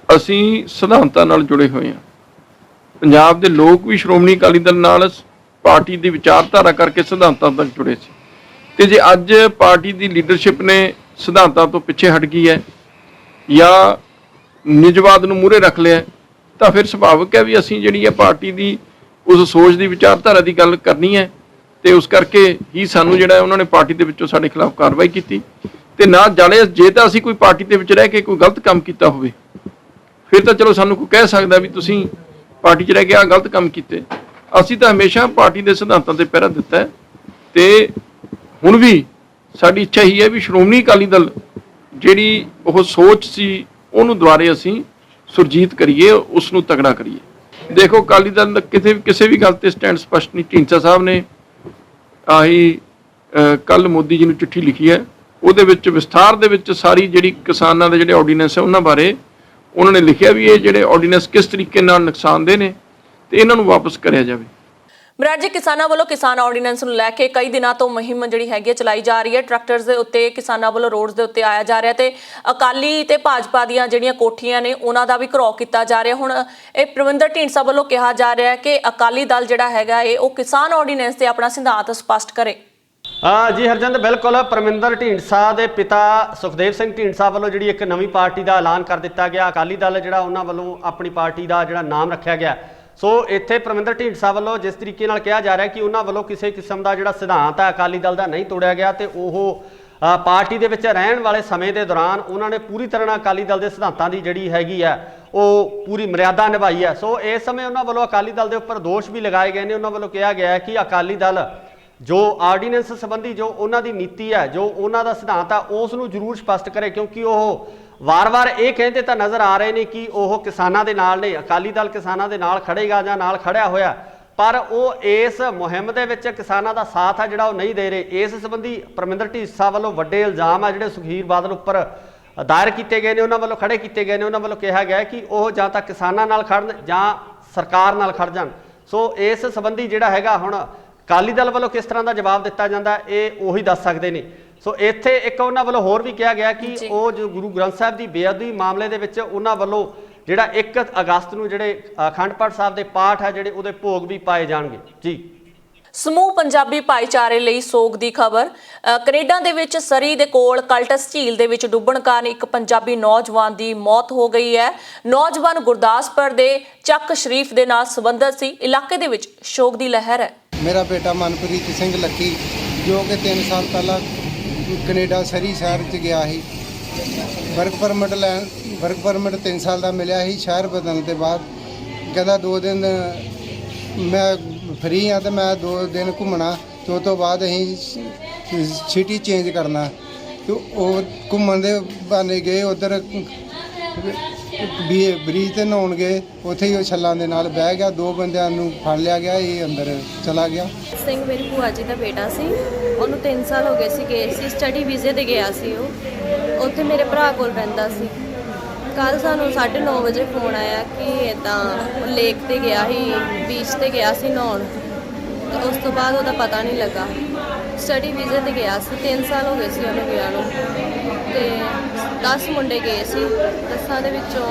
ਅਸੀਂ ਸਿਧਾਂਤਾਂ ਨਾਲ ਜੁੜੇ ਹੋਏ ਹਾਂ। ਪੰਜਾਬ ਦੇ ਲੋਕ ਵੀ ਸ਼੍ਰੋਮਣੀ ਅਕਾਲੀ ਦਲ ਨਾਲ ਪਾਰਟੀ ਦੀ ਵਿਚਾਰਧਾਰਾ ਕਰਕੇ ਸਿਧਾਂਤਾਂ ਤੱਕ ਜੁੜੇ ਸੀ, ਤੇ ਜੇ ਅੱਜ ਪਾਰਟੀ ਦੀ ਲੀਡਰਸ਼ਿਪ ਨੇ ਸਿਧਾਂਤਾਂ ਤੋਂ ਪਿੱਛੇ ਹਟ ਗਈ ਹੈ ਜਾਂ ਨਿਜਵਾਦ ਨੂੰ ਮੂਹਰੇ ਰੱਖ ਲਿਆ, ਤਾਂ ਫਿਰ ਸੁਭਾਵਿਕ ਹੈ ਵੀ ਅਸੀਂ ਜਿਹੜੀ ਹੈ ਪਾਰਟੀ ਦੀ ਉਸ ਸੋਚ ਦੀ ਵਿਚਾਰਧਾਰਾ ਦੀ ਗੱਲ ਕਰਨੀ ਹੈ, ਤੇ ਉਸ ਕਰਕੇ ਹੀ ਸਾਨੂੰ ਜਿਹੜਾ ਉਹਨਾਂ ਨੇ ਪਾਰਟੀ ਦੇ ਵਿੱਚੋਂ ਸਾਡੇ ਖਿਲਾਫ ਕਾਰਵਾਈ ਕੀਤੀ। ਤੇ ਨਾ ਜਾਣੇ ਜੇ ਤਾਂ ਅਸੀਂ ਕੋਈ ਪਾਰਟੀ ਦੇ ਵਿੱਚ ਰਹਿ ਕੇ ਕੋਈ ਗਲਤ ਕੰਮ ਕੀਤਾ ਹੋਵੇ, ਫਿਰ ਤਾਂ ਚਲੋ ਸਾਨੂੰ ਕੋਈ ਕਹਿ ਸਕਦਾ ਵੀ ਤੁਸੀਂ ਪਾਰਟੀ 'ਚ ਰਹਿ ਕੇ ਆਹ ਗਲਤ ਕੰਮ ਕੀਤੇ। ਅਸੀਂ ਤਾਂ ਹਮੇਸ਼ਾ ਪਾਰਟੀ ਦੇ ਸਿਧਾਂਤਾਂ ਤੇ ਪਹਿਰਾ ਦਿੱਤਾ ਹੈ, ਤੇ ਹੁਣ ਵੀ ਸਾਡੀ ਇੱਛਾ ਹੀ ਹੈ ਵੀ ਸ਼੍ਰੋਮਣੀ ਅਕਾਲੀ ਦਲ ਜਿਹੜੀ ਉਹ ਸੋਚ ਸੀ ਉਹਨੂੰ ਦੁਬਾਰੇ ਅਸੀਂ ਸੁਰਜੀਤ ਕਰੀਏ, ਉਸ ਨੂੰ ਤਗੜਾ ਕਰੀਏ। ਦੇਖੋ, ਅਕਾਲੀ ਦਲ ਕਿਸੇ ਵੀ ਗੱਲ ਤੇ ਸਟੈਂਡ ਸਪਸ਼ਟ ਨਹੀਂ। ਢੀਂਡਸਾ ਸਾਹਿਬ ਨੇ ਆਹੀ ਕੱਲ ਮੋਦੀ ਜੀ ਨੂੰ ਚਿੱਠੀ ਲਿਖੀ ਹੈ, ਉਹਦੇ ਵਿੱਚ ਵਿਸਥਾਰ ਦੇ ਵਿੱਚ ਸਾਰੀ ਜਿਹੜੀ ਕਿਸਾਨਾਂ ਦੇ ਜਿਹੜੇ ਆਰਡੀਨੈਂਸ ਹੈ ਉਹਨਾਂ ਬਾਰੇ ਉਹਨਾਂ ਨੇ ਲਿਖਿਆ ਵੀ ਇਹ ਜਿਹੜੇ ਆਰਡੀਨੈਂਸ ਕਿਸ ਤਰੀਕੇ ਨਾਲ ਨੁਕਸਾਨਦੇਹ ਨੇ ਤੇ ਇਹਨਾਂ ਨੂੰ ਵਾਪਸ ਕਰਿਆ ਜਾਵੇ। ਮਰਾਜ ਜੀ, ਕਿਸਾਨਾਂ ਵੱਲੋਂ ਕਿਸਾਨ ਆਰਡੀਨੈਂਸ ਨੂੰ ਲੈ ਕੇ ਕਈ ਦਿਨਾਂ ਤੋਂ ਮੁਹਿੰਮ ਜਿਹੜੀ ਹੈਗੀ ਚਲਾਈ ਜਾ ਰਹੀ ਹੈ। ਟਰੈਕਟਰਸ ਦੇ ਉੱਤੇ ਕਿਸਾਨਾਂ ਵੱਲੋਂ ਰੋਡਸ ਦੇ ਉੱਤੇ ਆਇਆ ਜਾ ਰਿਹਾ, ਤੇ ਅਕਾਲੀ ਤੇ ਭਾਜਪਾ ਦੀਆਂ ਜਿਹੜੀਆਂ ਕੋਠੀਆਂ ਨੇ ਉਹਨਾਂ ਦਾ ਵੀ ਘਿਰਾਓ ਕੀਤਾ ਜਾ ਰਿਹਾ। ਹੁਣ ਇਹ ਪਰਮਿੰਦਰ ਢੀਂਡਸਾ ਵੱਲੋਂ ਕਿਹਾ ਜਾ ਰਿਹਾ ਹੈ ਕਿ ਅਕਾਲੀ ਦਲ ਜਿਹੜਾ ਹੈਗਾ ਉਹ ਕਿਸਾਨ ਆਰਡੀਨੈਂਸ ਤੇ ਆਪਣਾ ਸਿਧਾਂਤ ਸਪਸ਼ਟ ਕਰੇ। ਜੀ ਹਰਜਿੰਦ, ਬਿਲਕੁਲ ਪਰਮਿੰਦਰ ਢੀਂਡਸਾ ਦੇ ਪਿਤਾ ਸੁਖਦੇਵ ਸਿੰਘ ਢੀਂਡਸਾ ਵੱਲੋਂ ਜਿਹੜੀ ਇੱਕ ਨਵੀਂ ਪਾਰਟੀ ਦਾ ਐਲਾਨ ਕਰ ਦਿੱਤਾ ਗਿਆ। ਅਕਾਲੀ ਦਲ ਜਿਹੜਾ ਉਹਨਾਂ ਵੱਲੋਂ ਆਪਣੀ ਪਾਰਟੀ ਦਾ ਜਿਹੜਾ ਨਾਮ ਰੱਖਿਆ ਗਿਆ। ਸੋ ਇੱਥੇ ਪਰਮਿੰਦਰ ਢੀਂਡਸਾ ਵੱਲੋਂ ਜਿਸ ਤਰੀਕੇ ਨਾਲ ਕਿਹਾ ਜਾ ਰਿਹਾ ਕਿ ਉਹਨਾਂ ਵੱਲੋਂ ਕਿਸੇ ਕਿਸਮ ਦਾ ਜਿਹੜਾ ਸਿਧਾਂਤ ਹੈ ਅਕਾਲੀ ਦਲ ਦਾ ਨਹੀਂ ਤੋੜਿਆ ਗਿਆ, ਤੇ ਉਹ ਪਾਰਟੀ ਦੇ ਵਿੱਚ ਰਹਿਣ ਵਾਲੇ ਸਮੇਂ ਦੇ ਦੌਰਾਨ ਉਹਨਾਂ ਨੇ ਪੂਰੀ ਤਰ੍ਹਾਂ ਨਾਲ ਅਕਾਲੀ ਦਲ ਦੇ ਸਿਧਾਂਤਾਂ ਦੀ ਜਿਹੜੀ ਹੈਗੀ ਹੈ ਉਹ ਪੂਰੀ ਮਰਿਆਦਾ ਨਿਭਾਈ ਹੈ। ਸੋ ਇਸ ਸਮੇਂ ਉਹਨਾਂ ਵੱਲੋਂ ਅਕਾਲੀ ਦਲ ਦੇ ਉੱਪਰ ਦੋਸ਼ ਵੀ ਲਗਾਏ ਗਏ ਨੇ। ਉਹਨਾਂ ਵੱਲੋਂ ਕਿਹਾ ਗਿਆ ਹੈ ਕਿ ਅਕਾਲੀ ਦਲ ਜੋ ਆਰਡੀਨੈਂਸ ਸੰਬੰਧੀ ਜੋ ਉਹਨਾਂ ਦੀ ਨੀਤੀ ਹੈ, ਜੋ ਉਹਨਾਂ ਦਾ ਸਿਧਾਂਤ ਆ, ਉਸ ਨੂੰ ਜ਼ਰੂਰ ਸਪਸ਼ਟ ਕਰੇ, ਕਿਉਂਕਿ ਉਹ ਵਾਰ-ਵਾਰ ਇਹ ਕਹਿੰਦੇ ਤਾਂ ਨਜ਼ਰ ਆ ਰਹੇ ਨੇ ਕਿ ਉਹ ਕਿਸਾਨਾਂ ਦੇ ਨਾਲ ਨੇ, ਅਕਾਲੀ ਦਲ ਕਿਸਾਨਾਂ ਦੇ ਨਾਲ ਖੜੇਗਾ ਜਾਂ ਨਾਲ ਖੜਿਆ ਹੋਇਆ, ਪਰ ਉਹ ਇਸ ਮੁਹਿੰਮ ਦੇ ਵਿੱਚ ਕਿਸਾਨਾਂ ਦਾ ਸਾਥ ਆ ਜਿਹੜਾ ਉਹ ਨਹੀਂ ਦੇ ਰਹੇ। ਇਸ ਸੰਬੰਧੀ ਪਰਮਿੰਦਰ ਢੀਂਡਸਾ ਵੱਲੋਂ ਵੱਡੇ ਇਲਜ਼ਾਮ ਆ ਜਿਹੜੇ ਸੁਖਬੀਰ ਬਾਦਲ ਉੱਪਰ ਦਾਇਰ ਕੀਤੇ ਗਏ ਨੇ, ਉਹਨਾਂ ਵੱਲੋਂ ਖੜੇ ਕੀਤੇ ਗਏ ਨੇ। ਉਹਨਾਂ ਵੱਲੋਂ ਕਿਹਾ ਗਿਆ ਕਿ ਉਹ ਜਾਂ ਤਾਂ ਕਿਸਾਨਾਂ ਨਾਲ ਖੜਨ ਜਾਂ ਸਰਕਾਰ ਨਾਲ ਖੜ ਜਾਣ। ਸੋ ਇਸ ਸੰਬੰਧੀ ਜਿਹੜਾ ਹੈਗਾ ਹੁਣ ਅਕਾਲੀ ਦਲ ਵੱਲੋਂ ਕਿਸ ਤਰ੍ਹਾਂ ਦਾ ਜਵਾਬ ਦਿੱਤਾ ਜਾਂਦਾ ਇਹ ਉਹੀ ਦੱਸ ਸਕਦੇ ਨੇ। ਸੋ ਇੱਥੇ ਇੱਕ ਉਹਨਾਂ ਵੱਲੋਂ ਹੋਰ ਵੀ ਕਿਹਾ ਗਿਆ ਕਿ ਉਹ ਜੋ ਗੁਰੂ ਗ੍ਰੰਥ ਸਾਹਿਬ ਦੀ ਬੇਅਦਬੀ ਮਾਮਲੇ ਦੇ ਵਿੱਚ ਉਹਨਾਂ ਵੱਲੋਂ ਜਿਹੜਾ 1 ਅਗਸਤ ਨੂੰ ਜਿਹੜੇ ਅਖੰਡ ਪਾਠ ਸਾਹਿਬ ਦੇ ਪਾਠ ਹੈ ਜਿਹੜੇ ਉਹਦੇ ਭੋਗ ਵੀ ਪਾਏ ਜਾਣਗੇ ਜੀ। ਸਮੂਹ ਪੰਜਾਬੀ ਭਾਈਚਾਰੇ ਲਈ ਸੋਗ ਦੀ ਖਬਰ। ਕੈਨੇਡਾ ਦੇ ਵਿੱਚ ਸਰੀ ਦੇ ਕੋਲ ਕਲਟਸ ਝੀਲ ਦੇ ਵਿੱਚ ਡੁੱਬਣ ਕਾਰਨ ਇੱਕ ਪੰਜਾਬੀ ਨੌਜਵਾਨ ਦੀ ਮੌਤ ਹੋ ਗਈ ਹੈ। ਨੌਜਵਾਨ ਗੁਰਦਾਸਪੁਰ ਦੇ ਚੱਕ ਸ਼ਰੀਫ ਦੇ ਨਾਲ ਸੰਬੰਧਿਤ ਸੀ। ਇਲਾਕੇ ਦੇ ਵਿੱਚ ਸ਼ੋਕ ਦੀ ਲਹਿਰ ਹੈ। ਮੇਰਾ ਬੇਟਾ ਮਨਪ੍ਰੀਤ ਸਿੰਘ ਲੱਕੀ ਜੋ ਕਿ 3 ਸਾਲ ਪਹਿਲਾਂ ਕੈਨੇਡਾ ਸਰੀ ਸ਼ਹਿਰ 'ਚ ਗਿਆ ਸੀ, ਵਰਕ ਪਰਮਿਟ 3 ਸਾਲ ਦਾ ਮਿਲਿਆ ਸੀ। ਸ਼ਹਿਰ ਬਦਲਣ ਦੇ ਬਾਅਦ ਕਹਿੰਦਾ 2 ਦਿਨ ਮੈਂ ਫਰੀ ਹਾਂ ਤੇ ਮੈਂ 2 ਦਿਨ ਘੁੰਮਣਾ, ਤੇ ਉਸ ਤੋਂ ਬਾਅਦ ਅਸੀਂ ਸਿਟੀ ਚੇਂਜ ਕਰਨਾ। ਤੇ ਉਹ ਘੁੰਮਣ ਦੇ ਬਹਾਨੇ ਗਏ ਉੱਧਰ ਬ੍ਰਿਜ ਤੇ ਨਹਾਉਣ ਗਏ, ਉੱਥੇ ਹੀ ਉਹ ਛੱਲਾਂ ਦੇ ਨਾਲ ਬਹਿ ਗਿਆ। 2 ਬੰਦਿਆਂ ਨੂੰ ਫੜ ਲਿਆ ਗਿਆ, ਇਹ ਅੰਦਰ ਚਲਾ ਗਿਆ। ਸਿੰਘ ਮੇਰੀ ਭੂਆ ਜੀ ਦਾ ਬੇਟਾ ਸੀ, ਉਹਨੂੰ 3 ਸਾਲ ਹੋ ਗਏ ਸੀ ਗਏ ਸੀ, ਸਟੱਡੀ ਵੀਜ਼ੇ ਤੇ ਗਿਆ ਸੀ। ਉਹ ਉੱਥੇ ਮੇਰੇ ਭਰਾ ਕੋਲ ਰਹਿੰਦਾ ਸੀ। ਕੱਲ ਸਾਨੂੰ 9:30 ਵਜੇ ਫੋਨ ਆਇਆ ਕਿ ਇੱਦਾਂ ਲੇਕ ਤੇ ਗਿਆ ਸੀ, ਬੀਚ ਤੇ ਗਿਆ ਸੀ ਨਹਾਉਣ, ਤੇ ਉਸ ਤੋਂ ਬਾਅਦ ਉਹਦਾ ਪਤਾ ਨਹੀਂ ਲੱਗਾ। ਸਟੱਡੀ ਵੀਜ਼ੇ ਤੇ ਗਿਆ ਸੀ, 3 ਸਾਲ ਹੋ ਗਏ ਸੀ ਉਹਨੂੰ ਗਿਆ ਨੂੰ, ਤੇ 10 ਮੁੰਡੇ ਗਏ ਸੀ। 10 ਦੇ ਵਿੱਚੋਂ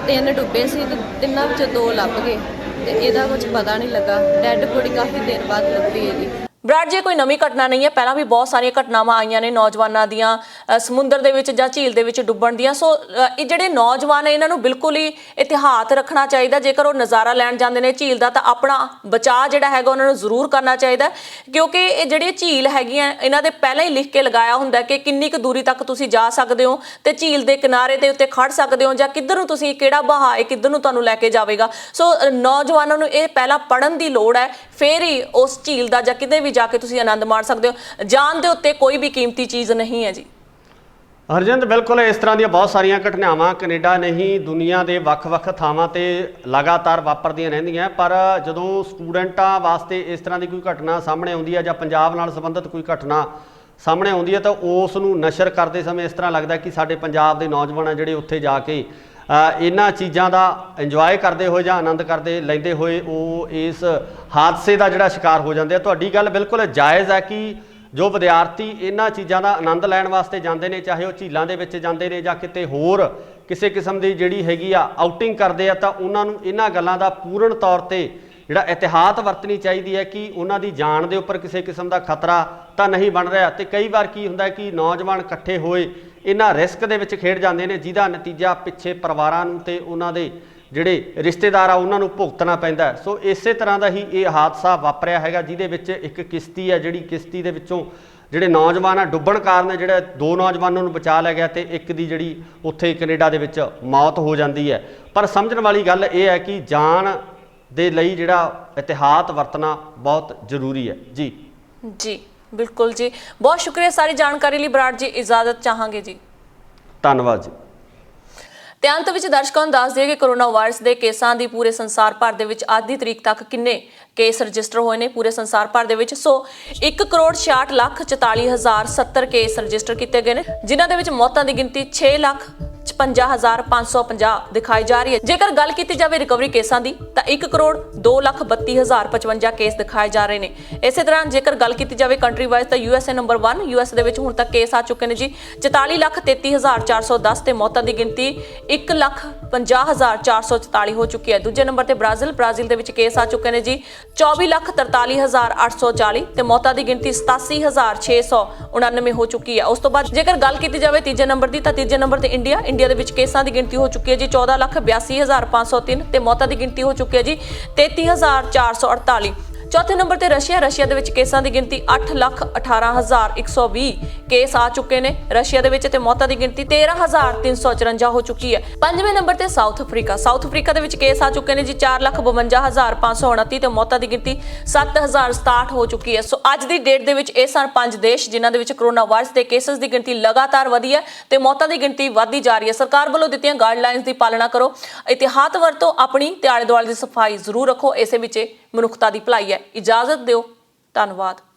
3 ਡੁੱਬੇ ਸੀ, ਤੇ 3 ਵਿੱਚੋਂ 2 ਲੱਭ ਗਏ, ਤੇ ਇਹਦਾ ਕੁਝ ਪਤਾ ਨਹੀਂ ਲੱਗਾ। ਡੈੱਡ ਬੋਡੀ ਕਾਫੀ ਦੇਰ ਬਾਅਦ ਲੱਭੀ ਇਹਦੀ। ਬਰਾੜ ਜੀ ਕੋਈ ਨਵੀਂ ਘਟਨਾ ਨਹੀਂ ਹੈ, ਪਹਿਲਾਂ ਵੀ ਬਹੁਤ ਸਾਰੀਆਂ ਘਟਨਾਵਾਂ ਆਈਆਂ ਨੇ ਨੌਜਵਾਨਾਂ ਦੀਆਂ ਸਮੁੰਦਰ ਦੇ ਵਿੱਚ ਜਾਂ ਝੀਲ ਦੇ ਵਿੱਚ ਡੁੱਬਣ ਦੀਆਂ। ਸੋ ਇਹ ਜਿਹੜੇ ਨੌਜਵਾਨ ਹੈ ਇਹਨਾਂ ਨੂੰ ਬਿਲਕੁਲ ਹੀ ਇਤਿਹਾਤ ਰੱਖਣਾ ਚਾਹੀਦਾ। ਜੇਕਰ ਉਹ ਨਜ਼ਾਰਾ ਲੈਣ ਜਾਂਦੇ ਨੇ ਝੀਲ ਦਾ ਤਾਂ ਆਪਣਾ ਬਚਾਅ ਜਿਹੜਾ ਹੈਗਾ ਉਹਨਾਂ ਨੂੰ ਜ਼ਰੂਰ ਕਰਨਾ ਚਾਹੀਦਾ, ਕਿਉਂਕਿ ਇਹ ਜਿਹੜੀਆਂ ਝੀਲ ਹੈਗੀਆਂ ਇਹਨਾਂ ਦੇ ਪਹਿਲਾਂ ਹੀ ਲਿਖ ਕੇ ਲਗਾਇਆ ਹੁੰਦਾ ਕਿ ਕਿੰਨੀ ਕੁ ਦੂਰੀ ਤੱਕ ਤੁਸੀਂ ਜਾ ਸਕਦੇ ਹੋ ਤੇ ਝੀਲ ਦੇ ਕਿਨਾਰੇ ਦੇ ਉੱਤੇ ਖੜ ਸਕਦੇ ਹੋ ਜਾਂ ਕਿੱਧਰ ਨੂੰ ਤੁਸੀਂ ਕਿਹੜਾ ਵਹਾਅ ਹੈ ਕਿੱਧਰ ਨੂੰ ਤੁਹਾਨੂੰ ਲੈ ਕੇ ਜਾਵੇਗਾ। ਸੋ ਨੌਜਵਾਨਾਂ ਨੂੰ ਇਹ ਪਹਿਲਾਂ ਪੜ੍ਹਨ ਦੀ ਲੋੜ ਹੈ, ਫਿਰ ਹੀ ਉਸ ਝੀਲ ਦਾ ਜਾਂ ਕਿਤੇ ਵੀ ਜਾ ਕੇ ਤੁਸੀਂ ਆਨੰਦ ਮਾਣ ਸਕਦੇ ਹੋ। ਜਾਨ ਦੇ ਉੱਤੇ ਕੋਈ ਵੀ ਕੀਮਤੀ ਚੀਜ਼ ਨਹੀਂ ਹੈ ਜੀ। ਹਰਜਿੰਦ, ਬਿਲਕੁਲ ਇਸ ਤਰ੍ਹਾਂ ਦੀਆਂ ਬਹੁਤ ਸਾਰੀਆਂ ਘਟਨਾਵਾਂ ਕੈਨੇਡਾ ਨਹੀਂ ਦੁਨੀਆ ਦੇ ਵੱਖ-ਵੱਖ ਥਾਵਾਂ ਤੇ ਲਗਾਤਾਰ ਵਾਪਰਦੀਆਂ ਰਹਿੰਦੀਆਂ, ਪਰ ਜਦੋਂ ਸਟੂਡੈਂਟਾਂ ਵਾਸਤੇ ਇਸ ਤਰ੍ਹਾਂ ਦੀ ਕੋਈ ਘਟਨਾ ਸਾਹਮਣੇ ਆਉਂਦੀ ਹੈ ਜਾਂ ਪੰਜਾਬ ਨਾਲ ਸੰਬੰਧਿਤ ਕੋਈ ਘਟਨਾ ਸਾਹਮਣੇ ਆਉਂਦੀ ਹੈ ਤਾਂ ਉਸ ਨੂੰ ਨਸ਼ਰ ਕਰਦੇ ਸਮੇਂ ਇਸ ਤਰ੍ਹਾਂ ਲੱਗਦਾ ਕਿ ਸਾਡੇ ਪੰਜਾਬ ਦੇ ਨੌਜਵਾਨ ਆ ਜਿਹੜੇ ਉੱਥੇ ਜਾ ਕੇ ਇਹਨਾਂ ਚੀਜ਼ਾਂ ਦਾ ਇੰਜੋਏ ਕਰਦੇ ਹੋਏ ਜਾਂ ਆਨੰਦ ਕਰਦੇ ਲੈਂਦੇ ਹੋਏ ਉਹ ਇਸ ਹਾਦਸੇ ਦਾ ਜਿਹੜਾ ਸ਼ਿਕਾਰ ਹੋ ਜਾਂਦੇ ਆ। ਤੁਹਾਡੀ ਗੱਲ ਬਿਲਕੁਲ ਜਾਇਜ਼ ਹੈ ਕਿ ਜੋ ਵਿਦਿਆਰਥੀ ਇਹਨਾਂ ਚੀਜ਼ਾਂ ਦਾ ਆਨੰਦ ਲੈਣ ਵਾਸਤੇ ਜਾਂਦੇ ਨੇ, ਚਾਹੇ ਉਹ ਝੀਲਾਂ ਦੇ ਵਿੱਚ ਜਾਂਦੇ ਨੇ ਜਾਂ ਕਿਤੇ ਹੋਰ ਕਿਸੇ ਕਿਸਮ ਦੀ ਜਿਹੜੀ ਹੈਗੀ ਆ ਆਊਟਿੰਗ ਕਰਦੇ ਆ, ਤਾਂ ਉਹਨਾਂ ਨੂੰ ਇਹਨਾਂ ਗੱਲਾਂ ਦਾ ਪੂਰਨ ਤੌਰ ਤੇ ਜਿਹੜਾ ਇਤਿਹਾਤ ਵਰਤਣੀ ਚਾਹੀਦੀ ਹੈ ਕਿ ਉਹਨਾਂ ਦੀ ਜਾਨ ਦੇ ਉੱਪਰ ਕਿਸੇ ਕਿਸਮ ਦਾ ਖਤਰਾ ਤਾਂ ਨਹੀਂ ਬਣ ਰਿਹਾ। ਤੇ ਕਈ ਵਾਰ ਕੀ ਹੁੰਦਾ ਕਿ ਨੌਜਵਾਨ ਇਕੱਠੇ ਹੋਏ ਇਹਨਾਂ ਰਿਸਕ ਦੇ ਵਿੱਚ ਖੇਡ ਜਾਂਦੇ ਨੇ, ਜਿਹਦਾ ਨਤੀਜਾ ਪਿੱਛੇ ਪਰਿਵਾਰਾਂ ਨੂੰ ਤੇ ਉਹਨਾਂ ਦੇ ਜਿਹੜੇ ਰਿਸ਼ਤੇਦਾਰ ਆ ਉਹਨਾਂ ਨੂੰ ਭੁਗਤਣਾ ਪੈਂਦਾ। ਸੋ ਇਸੇ ਤਰ੍ਹਾਂ ਦਾ ਹੀ ਇਹ ਹਾਦਸਾ ਵਾਪਰਿਆ ਹੈਗਾ, ਜਿਹਦੇ ਵਿੱਚ ਇੱਕ ਕਿਸ਼ਤੀ ਹੈ, ਜਿਹੜੀ ਕਿਸ਼ਤੀ ਦੇ ਵਿੱਚੋਂ ਜਿਹੜੇ ਨੌਜਵਾਨ ਆ ਡੁੱਬਣ ਕਾਰਨ ਜਿਹੜੇ 2 ਨੌਜਵਾਨਾਂ ਨੂੰ ਬਚਾ ਲਿਆ ਗਿਆ ਤੇ ਇੱਕ ਦੀ ਜਿਹੜੀ ਉੱਥੇ ਕੈਨੇਡਾ ਦੇ ਵਿੱਚ ਮੌਤ ਹੋ ਜਾਂਦੀ ਹੈ। ਪਰ ਸਮਝਣ ਵਾਲੀ ਗੱਲ ਇਹ ਹੈ ਕਿ ਜਾਨ ਦੇ ਲਈ ਜਿਹੜਾ ਇਤਿਹਾਤ ਵਰਤਣਾ ਬਹੁਤ ਜ਼ਰੂਰੀ ਹੈ। ਜੀ ਜੀ ਬਿਲਕੁਲ ਜੀ, ਬਹੁਤ ਸ਼ੁਕਰੀਆ ਸਾਰੀ ਜਾਣਕਾਰੀ ਲਈ ਬਰਾੜ ਜੀ। ਇਜਾਜ਼ਤ ਚਾਹਾਂਗੇ ਜੀ। ਧੰਨਵਾਦ ਜੀ। ਤੇ ਅੰਤ ਵਿੱਚ ਦਰਸ਼ਕਾਂ ਨੂੰ ਦੱਸ ਦਈਏ ਕਿ ਕੋਰੋਨਾ ਵਾਇਰਸ ਦੇ ਕੇਸਾਂ ਦੀ ਪੂਰੇ ਸੰਸਾਰ ਭਰ ਦੇ ਵਿੱਚ ਅੱਜ ਦੀ ਤਰੀਕ ਤੱਕ ਕਿੰਨੇ ਕੇਸ ਰਜਿਸਟਰ ਹੋਏ ਨੇ ਪੂਰੇ ਸੰਸਾਰ ਭਰ ਦੇ ਵਿੱਚ। ਸੋ 1,66,44,070 ਕੇਸ ਰਜਿਸਟਰ ਕੀਤੇ ਗਏ ਨੇ, ਜਿਨ੍ਹਾਂ ਦੇ ਵਿੱਚ ਮੌਤਾਂ ਦੀ ਗਿਣਤੀ 6,56,550 ਦਿਖਾਈ ਜਾ ਰਹੀ ਹੈ। ਜੇਕਰ ਗੱਲ ਕੀਤੀ ਜਾਵੇ ਰਿਕਵਰੀ ਕੇਸਾਂ ਦੀ ਤਾਂ 1,02,32,055 ਕੇਸ ਦਿਖਾਏ ਜਾ ਰਹੇ ਨੇ। ਇਸੇ ਤਰ੍ਹਾਂ ਜੇਕਰ ਗੱਲ ਕੀਤੀ ਜਾਵੇ ਕੰਟਰੀ ਵਾਈਜ਼ ਤਾਂ USA ਨੰਬਰ 1, US ਦੇ ਵਿੱਚ ਹੁਣ ਤੱਕ ਕੇਸ ਆ ਚੁੱਕੇ ਨੇ ਜੀ 44,33,410 ਤੇ ਮੌਤਾਂ ਦੀ ਗਿਣਤੀ 1,50,444 ਹੋ ਚੁੱਕੀ ਹੈ। ਦੂਜੇ ਨੰਬਰ ਤੇ ਬ੍ਰਾਜ਼ੀਲ ਦੇ ਵਿੱਚ ਕੇਸ ਆ ਚੁੱਕੇ ਨੇ ਜੀ 24,43,840 ਤੇ ਮੌਤਾਂ ਦੀ ਗਿਣਤੀ 87,699 ਹੋ ਚੁੱਕੀ ਹੈ। ਉਸ ਤੋਂ ਬਾਅਦ ਜੇਕਰ ਗੱਲ ਕੀਤੀ ਜਾਵੇ ਤੀਜੇ ਨੰਬਰ ਦੀ ਤਾਂ ਤੀਜੇ ਨੰਬਰ ਤੇ ਇੰਡੀਆ ਦੇ ਵਿੱਚ ਕੇਸਾਂ ਦੀ ਗਿਣਤੀ ਹੋ ਚੁੱਕੀ ਹੈ ਜੀ 14,82,503 ਤੇ ਮੌਤਾਂ ਦੀ ਗਿਣਤੀ ਹੋ ਚੁੱਕੀ ਹੈ ਜੀ 33,448। ਚੌਥੇ ਨੰਬਰ ਤੇ ਰਸ਼ੀਆ ਦੇ ਵਿੱਚ ਕੇਸਾਂ ਦੀ ਗਿਣਤੀ 8,18,120 ਕੇਸ ਆ ਚੁੱਕੇ ਨੇ ਰਸ਼ੀਆ ਦੇ ਵਿੱਚ ਤੇ ਮੌਤਾਂ ਦੀ ਗਿਣਤੀ 13,354 ਹੋ ਚੁੱਕੀ ਹੈ। ਪੰਜਵੇਂ ਨੰਬਰ ਤੇ ਸਾਊਥ ਅਫਰੀਕਾ ਦੇ ਵਿੱਚ ਕੇਸ ਆ ਚੁੱਕੇ ਨੇ ਜੀ 4,52,529 ਤੇ ਮੌਤਾਂ ਦੀ ਗਿਣਤੀ 7,067 ਹੋ ਚੁੱਕੀ ਹੈ। ਸੋ ਅੱਜ ਦੀ ਡੇਟ ਦੇ ਵਿੱਚ ਇਹ ਸਨ 5 ਦੇਸ਼ ਜਿਨ੍ਹਾਂ ਦੇ ਵਿੱਚ ਕੋਰੋਨਾ ਵਾਇਰਸ ਦੇ ਕੇਸਸ ਦੀ ਗਿਣਤੀ ਲਗਾਤਾਰ ਵਧੀ ਹੈ ਤੇ ਮੌਤਾਂ ਦੀ ਗਿਣਤੀ ਵਧਦੀ ਜਾ ਰਹੀ ਹੈ। ਸਰਕਾਰ ਵੱਲੋਂ ਦਿੱਤੀਆਂ ਗਾਈਡਲਾਈਨਸ ਦੀ ਪਾਲਣਾ ਕਰੋ, ਇਤਿਹਾਤ ਵਰਤੋ, ਆਪਣੀ ਤੇ ਆਲੇ ਦੁਆਲੇ ਦੀ ਸਫਾਈ ਜ਼ਰੂਰ ਰੱਖੋ। ਇਸੇ ਵਿੱਚ ਮਨੁੱਖਤਾ ਦੀ ਭਲਾਈ ਹੈ। ਇਜਾਜ਼ਤ ਦਿਓ। ਧੰਨਵਾਦ।